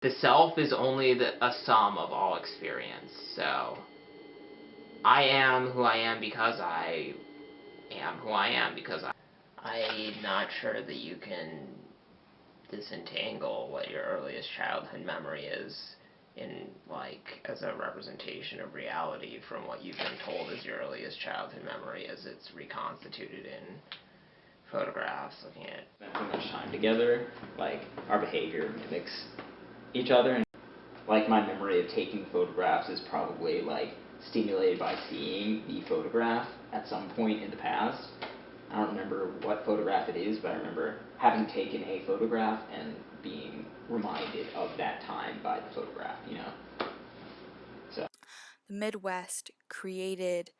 The self is only a sum of all experience. So I am who I am because I am who I am because I'm not sure that you can disentangle what your earliest childhood memory is in like as a representation of reality from what you've been told is your earliest childhood memory as it's reconstituted in photographs, looking at spent too much time together, like our behavior mimics each other. And like my memory of taking photographs is probably like stimulated by seeing the photograph at some point in the past. I don't remember what photograph it is, but I remember having taken a photograph and being reminded of that time by the photograph, you know? So The Midwest created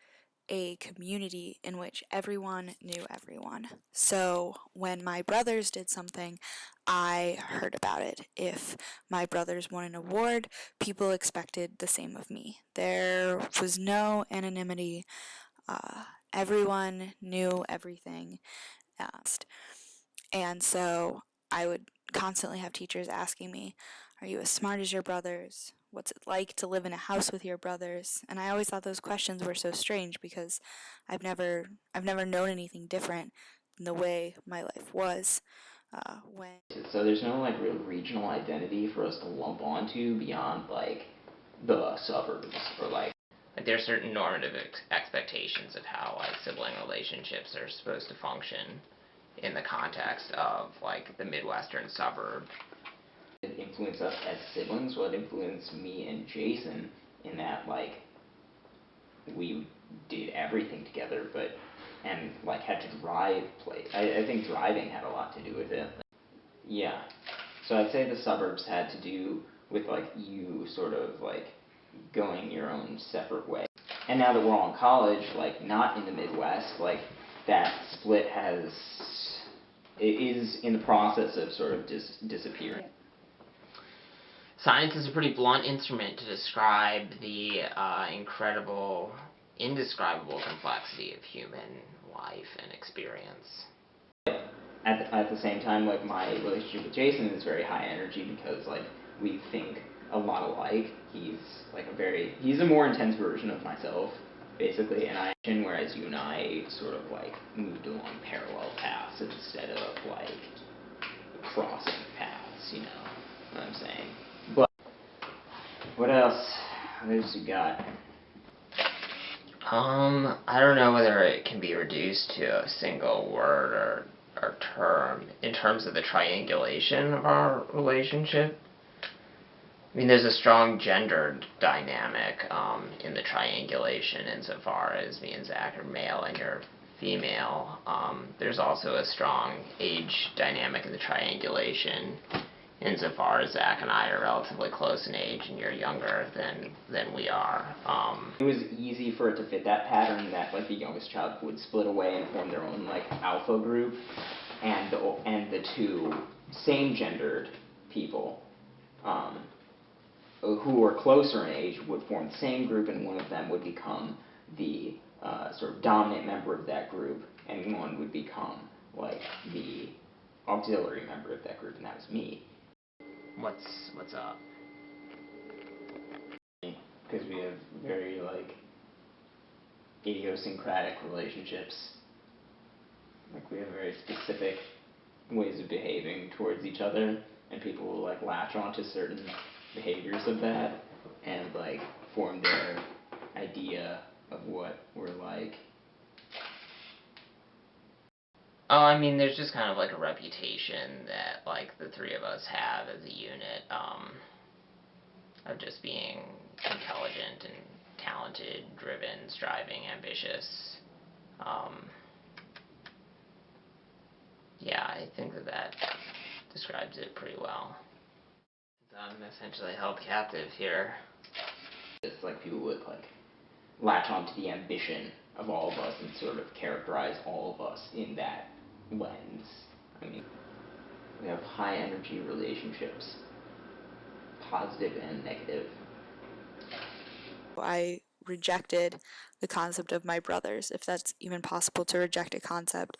a community in which everyone knew everyone. So when my brothers did something, I heard about it. If my brothers won an award, people expected the same of me. There was no anonymity. Everyone knew everything. And so I would constantly have teachers asking me, "Are you as smart as your brothers? What's it like to live in a house with your brothers?" And I always thought those questions were so strange because I've never known anything different than the way my life was. When so there's no like real regional identity for us to lump onto beyond like the suburbs or like there are certain normative expectations of how like sibling relationships are supposed to function in the context of like the Midwestern suburb. it influenced us as siblings, what influenced me and Jason in that like we did everything together, but and like had to drive play. I think driving had a lot to do with it. Yeah. So I'd say the suburbs had to do with like you sort of like going your own separate way. And now that we're all in college, like not in the Midwest, like that split has it is in the process of sort of disappearing. Science is a pretty blunt instrument to describe the incredible, indescribable complexity of human life and experience. At the same time, like my relationship with Jason is very high energy because like we think a lot alike. He's a more intense version of myself, basically, whereas you and I sort of like moved along parallel paths instead of like crossing paths, you know what I'm saying? But what else? What else you got? I don't know whether it can be reduced to a single word or term in terms of the triangulation of our relationship. I mean, there's a strong gendered dynamic in the triangulation insofar as me and Zach are male and you're female. There's also a strong age dynamic in the triangulation insofar as Zach and I are relatively close in age and you're younger than we are. It was easy for it to fit that pattern that like the youngest child would split away and form their own like alpha group, and the two same gendered people who are closer in age would form the same group, and one of them would become the sort of dominant member of that group, and one would become like the auxiliary member of that group, and that was me. What's up? Because we have very like idiosyncratic relationships. Like we have very specific ways of behaving towards each other, and people will like latch onto certain behaviors of that and like form their idea of what we're like. Oh, I mean, there's just kind of like a reputation that like the three of us have as a unit of just being intelligent and talented, driven, striving, ambitious. Yeah, I think that describes it pretty well. I'm essentially held captive here. It's like people would like latch onto the ambition of all of us and sort of characterize all of us in that lens. I mean, we have high energy relationships, positive and negative. I rejected the concept of my brothers, if that's even possible to reject a concept.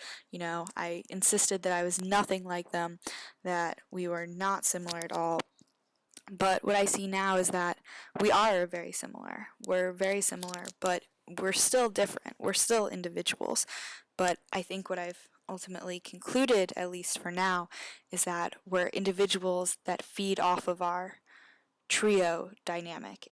I insisted that I was nothing like them, that we were not similar at all. But what I see now is that we are very similar. We're very similar, but we're still different. We're still individuals. But I think what I've ultimately concluded, at least for now, is that we're individuals that feed off of our trio dynamic.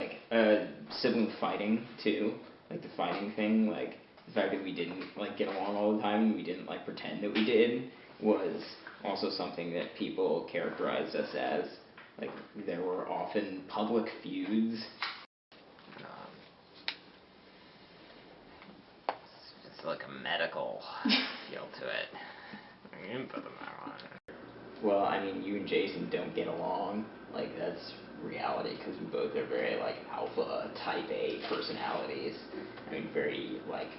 Sibling fighting too, like the fighting thing, like the fact that we didn't like get along all the time and we didn't like pretend that we did was also something that people characterized us as. Like there were often public feuds. It's like a medical feel to it. You can put them on. Well, I mean, you and Jason don't get along. Like that's reality because we both are very like alpha type A personalities. I mean, very like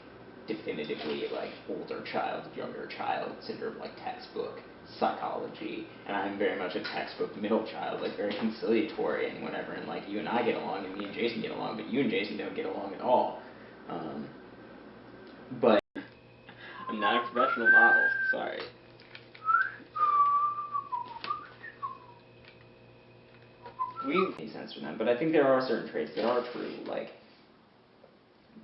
definitively like older child, younger child syndrome, like textbook psychology, and I'm very much a textbook middle child, like very conciliatory and whatever, and like you and I get along and me and Jason get along, but you and Jason don't get along at all. But I'm not a professional model, sorry. We make sense for them, but I think there are certain traits that are true,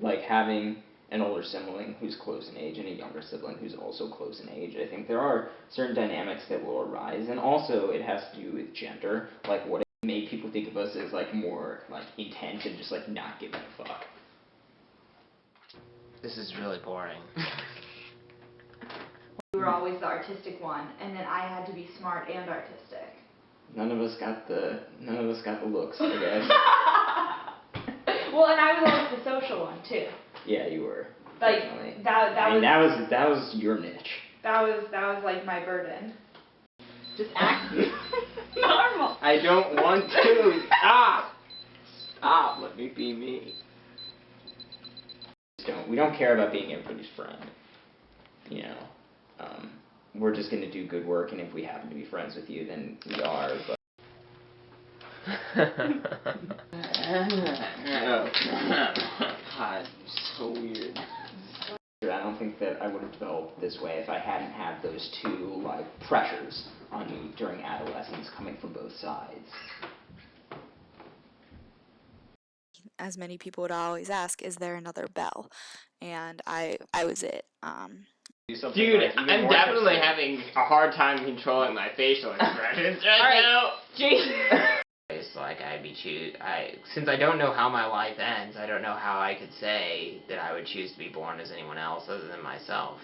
like having an older sibling who's close in age and a younger sibling who's also close in age. I think there are certain dynamics that will arise, and also it has to do with gender, like what made people think of us as like more like intense and just like not giving a fuck. This is really boring. You were always the artistic one, and then I had to be smart and artistic. None of us got the looks, I guess. Well, and I was always the social one too. Yeah, you were. Like definitely. that was your niche. That was like my burden. Just act normal. I don't want to. Stop. Let me be me. We don't care about being everybody's friend. You know, we're just gonna do good work, and if we happen to be friends with you, then we are. But. God, so weird. I don't think that I would have developed this way if I hadn't had those two like pressures on me during adolescence coming from both sides. As many people would always ask, is there another Belle? And I was it. Dude, I'm definitely having a hard time controlling my facial expressions right now. Jason. It's like since I don't know how my life ends, I don't know how I could say that I would choose to be born as anyone else other than myself.